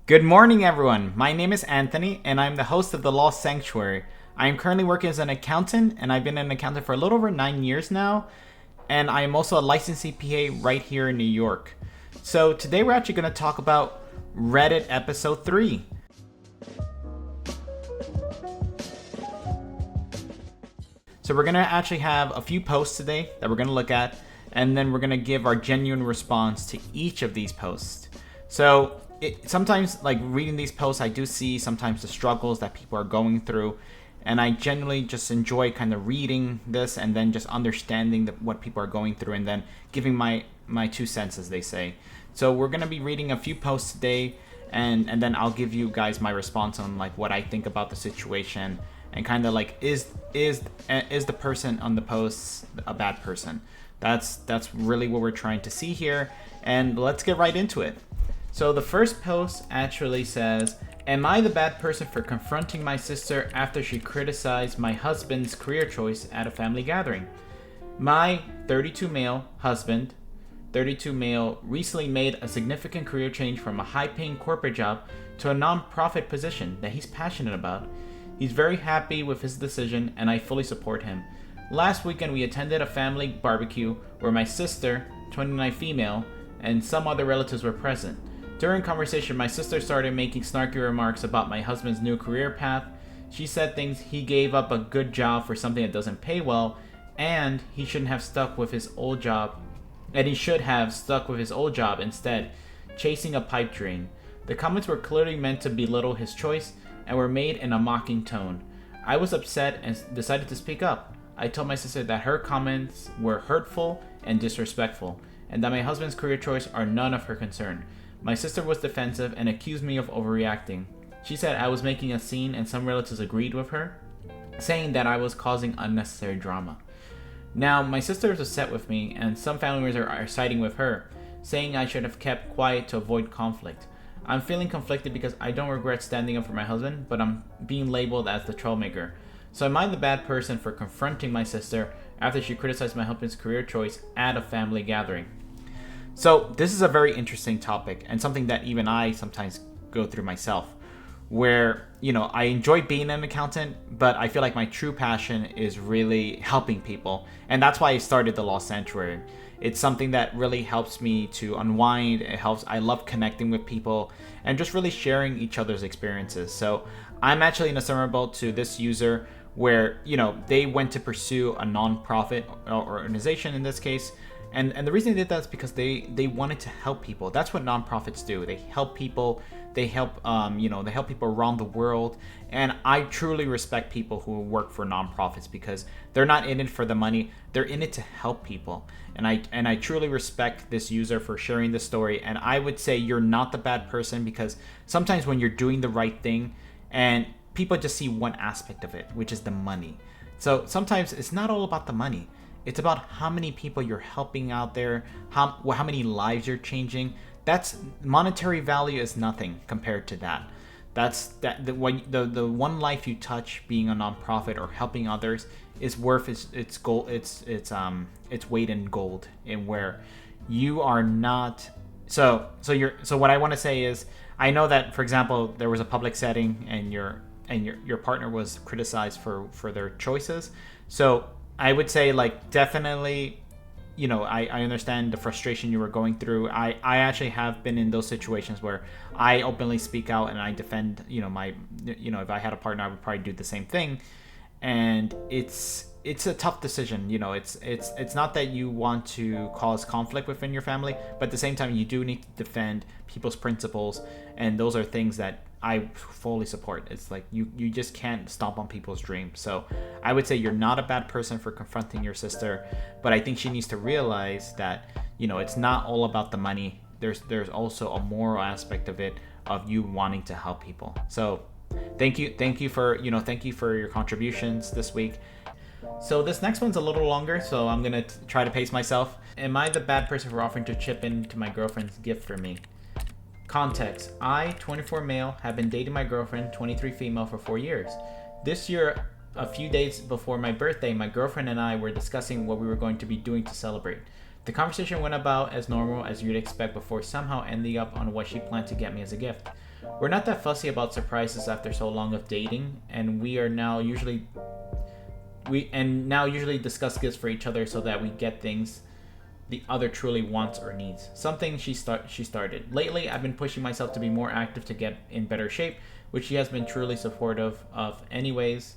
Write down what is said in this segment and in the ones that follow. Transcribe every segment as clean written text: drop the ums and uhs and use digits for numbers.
Good morning, everyone. My name is Anthony, and I'm the host of The Lost Sanctuary. I am currently working as an accountant, and I've been an accountant for a little over 9 years now, and I am also a licensed CPA right here in New York. So today we're actually going to talk about Reddit episode 3. So we're going to actually have a few posts today that we're going to look at, and then we're going to give our genuine response to each of these posts. So sometimes, like, reading these posts, I do see sometimes the struggles that people are going through, and I genuinely just enjoy kind of reading this and then just understanding what people are going through and then giving my 2 cents, as they say. So we're going to be reading a few posts today, and then I'll give you guys my response on like what I think about the situation and kind of like is the person on the posts a bad person. That's really what we're trying to see here, and let's get right into it. So the first post actually says, "Am I the bad person for confronting my sister after she criticized my husband's career choice at a family gathering? My 32 male husband, 32 male, recently made a significant career change from a high-paying corporate job to a non-profit position that he's passionate about. He's very happy with his decision, and I fully support him. Last weekend we attended a family barbecue where my sister, 29 female, and some other relatives were present. During conversation, my sister started making snarky remarks about my husband's new career path. She said things he gave up a good job for something that doesn't pay well, and he shouldn't have stuck with his old job, instead, chasing a pipe dream. The comments were clearly meant to belittle his choice and were made in a mocking tone. I was upset and decided to speak up. I told my sister that her comments were hurtful and disrespectful, and that my husband's career choice are none of her concern. My sister was defensive and accused me of overreacting. She said I was making a scene, and some relatives agreed with her, saying that I was causing unnecessary drama. Now, my sister is upset with me, and some family members are siding with her, saying I should have kept quiet to avoid conflict. I'm feeling conflicted because I don't regret standing up for my husband, but I'm being labeled as the troublemaker. So am I the bad person for confronting my sister after she criticized my husband's career choice at a family gathering?" So this is a very interesting topic, and something that even I sometimes go through myself, where, I enjoy being an accountant, but I feel like my true passion is really helping people. And that's why I started The Lost Sanctuary. It's something that really helps me to unwind. I love connecting with people and just really sharing each other's experiences. So I'm actually in a similar boat to this user where, they went to pursue a non-profit organization in this case. And the reason they did that is because they wanted to help people. That's what nonprofits do. They help people. They help they help people around the world. And I truly respect people who work for nonprofits because they're not in it for the money. They're in it to help people. And I truly respect this user for sharing this story. And I would say you're not the bad person, because sometimes when you're doing the right thing and people just see one aspect of it, which is the money. So sometimes it's not all about the money. It's about how many people you're helping out there, how many lives you're changing. That's monetary value is nothing compared to that. The one life you touch being a nonprofit or helping others is worth its weight in gold. In where you are not. So what I want to say is, I know that, for example, there was a public setting and your partner was criticized for their choices. So I would say, like, definitely, I understand the frustration you were going through. I actually have been in those situations where I openly speak out and I defend, if I had a partner, I would probably do the same thing. And it's a tough decision. It's not that you want to cause conflict within your family, but at the same time, you do need to defend people's principles. And those are things that I fully support. It's like you just can't stomp on people's dreams. So I would say you're not a bad person for confronting your sister, but I think she needs to realize that, it's not all about the money. There's also a moral aspect of it, of you wanting to help people. So thank you for your contributions this week. So this next one's a little longer, so I'm gonna try to pace myself. Am I the bad person for offering to chip into my girlfriend's gift for me? Context: I, 24 male, have been dating my girlfriend, 23 female, for 4 years. This year, a few days before my birthday, my girlfriend and I were discussing what we were going to be doing to celebrate. The conversation went about as normal as you'd expect before somehow ending up on what she planned to get me as a gift. We're not that fussy about surprises after so long of dating, and now usually discuss gifts for each other so that we get things the other truly wants or needs. Something she started. Lately, I've been pushing myself to be more active to get in better shape, which she has been truly supportive of. Anyways,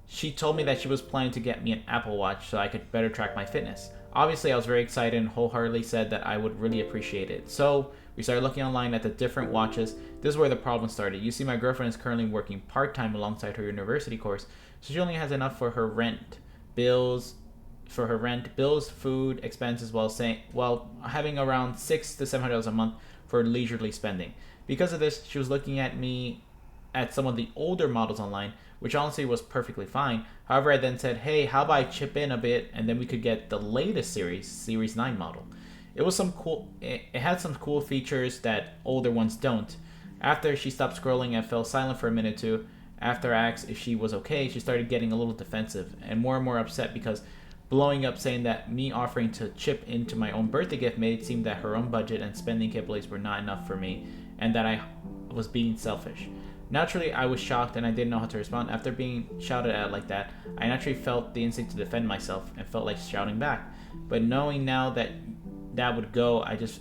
she told me that she was planning to get me an Apple Watch so I could better track my fitness. Obviously, I was very excited and wholeheartedly said that I would really appreciate it. So, we started looking online at the different watches. This is where the problem started. You see, my girlfriend is currently working part-time alongside her university course, so she only has enough for her bills, food expenses, while having around $600 to $700 a month for leisurely spending. Because of this, she was looking at some of the older models online, which honestly was perfectly fine. However, I then said, hey, how about I chip in a bit and then we could get the latest Series 9 model. It had some cool features that older ones don't. After she stopped scrolling and fell silent for a minute or two, after I asked if she was okay, she started getting a little defensive and more upset because blowing up saying that me offering to chip into my own birthday gift made it seem that her own budget and spending capabilities were not enough for me and that I was being selfish. Naturally, I was shocked and I didn't know how to respond. After being shouted at like that, I naturally felt the instinct to defend myself and felt like shouting back. But knowing now that would go, I just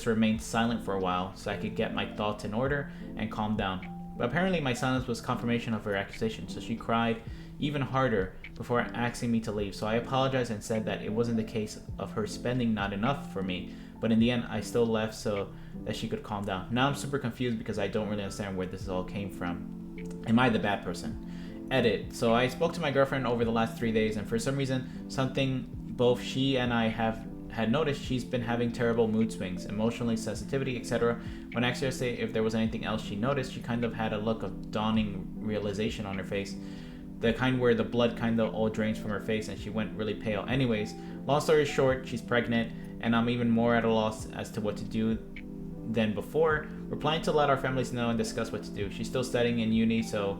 remained silent for a while so I could get my thoughts in order and calm down. But apparently my silence was confirmation of her accusation, so she cried even harder before asking me to leave. So I apologized and said that it wasn't the case of her spending not enough for me, but in the end I still left so that she could calm down. Now I'm super confused because I don't really understand where this all came from. Am I the bad person? Edit. So I spoke to my girlfriend over the last 3 days, and for some reason, something both she and I had noticed, she's been having terrible mood swings, emotionally sensitivity, etc. When I asked her if there was anything else she noticed, she kind of had a look of dawning realization on her face. The kind where the blood kind of all drains from her face and she went really pale. Anyways, long story short, she's pregnant and I'm even more at a loss as to what to do than before. We're planning to let our families know and discuss what to do. She's still studying in uni, so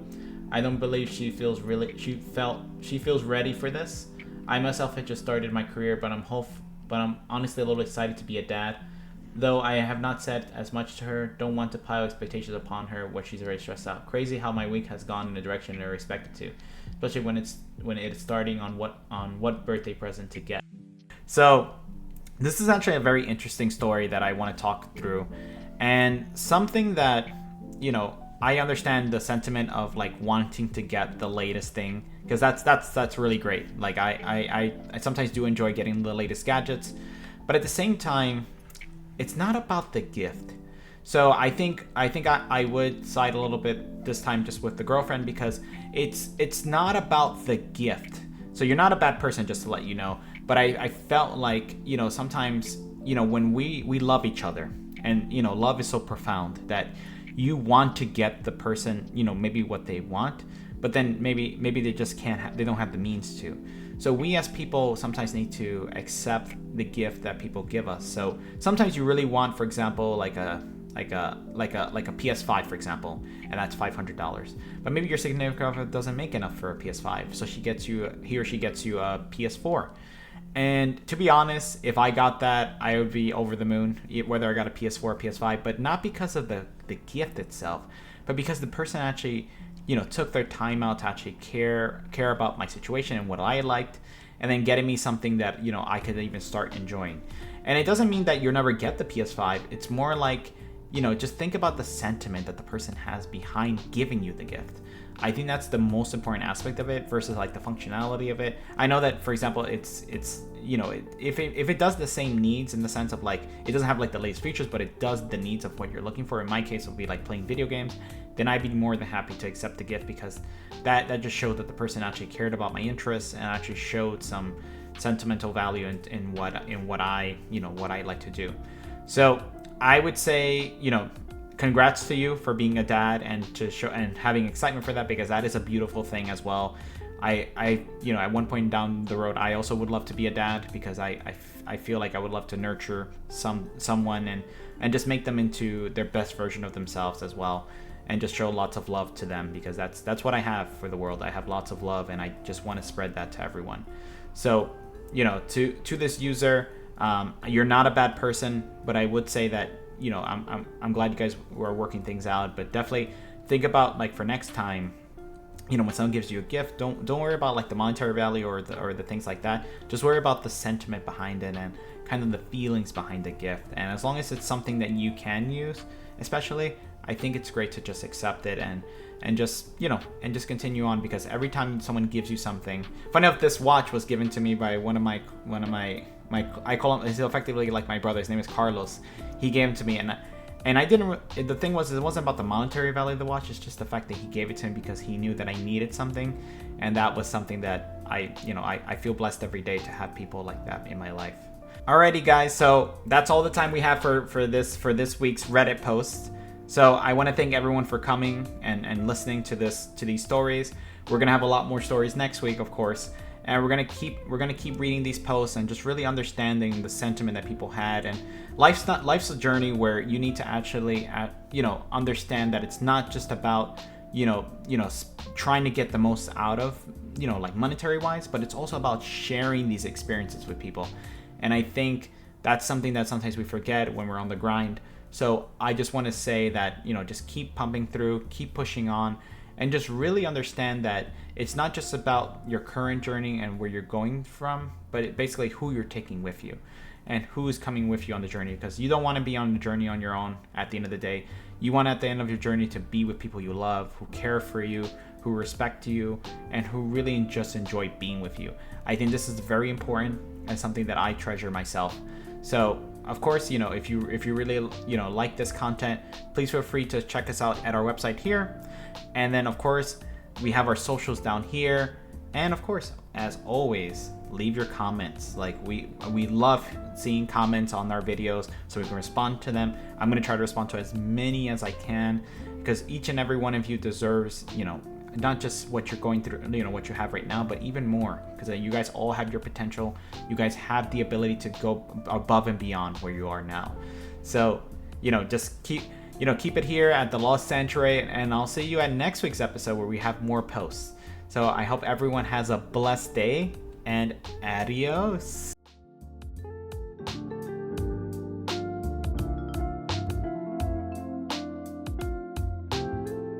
I don't believe she feels ready for this. I myself had just started my career, but I'm honestly a little excited to be a dad. Though I have not said as much to her, don't want to pile expectations upon her when she's already stressed out. Crazy how my week has gone in the direction I expected to, especially when it's starting on what birthday present to get. So this is actually a very interesting story that I want to talk through, and something that I understand the sentiment of like wanting to get the latest thing, because that's really great. Like I sometimes do enjoy getting the latest gadgets, but at the same time, it's not about the gift. So I think I would side a little bit this time just with the girlfriend, because it's not about the gift. So you're not a bad person, just to let you know. But I felt like, sometimes, when we love each other, and, love is so profound that you want to get the person, maybe what they want, but then maybe they just they don't have the means to. So we as people sometimes need to accept the gift that people give us. So sometimes you really want, for example, like a PS5, for example, and that's $500. But maybe your significant other doesn't make enough for a PS5, so he or she gets you a PS4. And to be honest, if I got that, I would be over the moon, whether I got a PS4 or PS5, but not because of the gift itself, but because the person actually, took their time out to actually care about my situation and what I liked, and then getting me something that, I could even start enjoying. And it doesn't mean that you'll never get the PS5. It's more like, just think about the sentiment that the person has behind giving you the gift. I think that's the most important aspect of it versus like the functionality of it. I know that, for example, it's if it does the same needs, in the sense of like it doesn't have like the latest features, but it does the needs of what you're looking for. In my case, it would be like playing video games. Then I'd be more than happy to accept the gift, because that just showed that the person actually cared about my interests and actually showed some sentimental value in what I like to do. So I would say, congrats to you for being a dad and to show and having excitement for that, because that is a beautiful thing as well. I at one point down the road, I also would love to be a dad, because I feel like I would love to nurture someone and just make them into their best version of themselves as well, and just show lots of love to them, because that's what I have for the world. I have lots of love, and I just want to spread that to everyone. So, to this user, you're not a bad person, but I would say that, I'm glad you guys were working things out, but definitely think about, like, for next time, when someone gives you a gift, don't worry about like the monetary value or the things like that. Just worry about the sentiment behind it and kind of the feelings behind the gift. And as long as it's something that you can use, especially, I think it's great to just accept it and just continue on, because every time someone gives you something. Funny enough, this watch was given to me by one of my I call him, he's effectively like my brother. His name is Carlos. He gave it to me, and I didn't. The thing was, it wasn't about the monetary value of the watch. It's just the fact that he gave it to me because he knew that I needed something, and that was something that I feel blessed every day to have people like that in my life. Alrighty, guys. So that's all the time we have for this week's Reddit post. So I want to thank everyone for coming and listening to these stories. We're gonna have a lot more stories next week, of course. And we're gonna keep reading these posts and just really understanding the sentiment that people had. And life's a journey where you need to actually understand that it's not just about trying to get the most out of like monetary wise, but it's also about sharing these experiences with people. And I think that's something that sometimes we forget when we're on the grind. So I just want to say that just keep pumping through, keep pushing on, and just really understand that it's not just about your current journey and where you're going from, but basically who you're taking with you and who's coming with you on the journey. Because you don't want to be on the journey on your own at the end of the day. You want at the end of your journey to be with people you love, who care for you, who respect you, and who really just enjoy being with you. I think this is very important and something that I treasure myself. So of course, if you really like this content, please feel free to check us out at our website here. And then of course, we have our socials down here. And of course, as always, leave your comments. Like we love seeing comments on our videos so we can respond to them. I'm going to try to respond to as many as I can, because each and every one of you deserves, not just what you're going through, what you have right now, but even more, because you guys all have your potential. You guys have the ability to go above and beyond where you are now. So, just keep it here at The Lost Sanctuary, and I'll see you at next week's episode where we have more posts. So I hope everyone has a blessed day, and adios.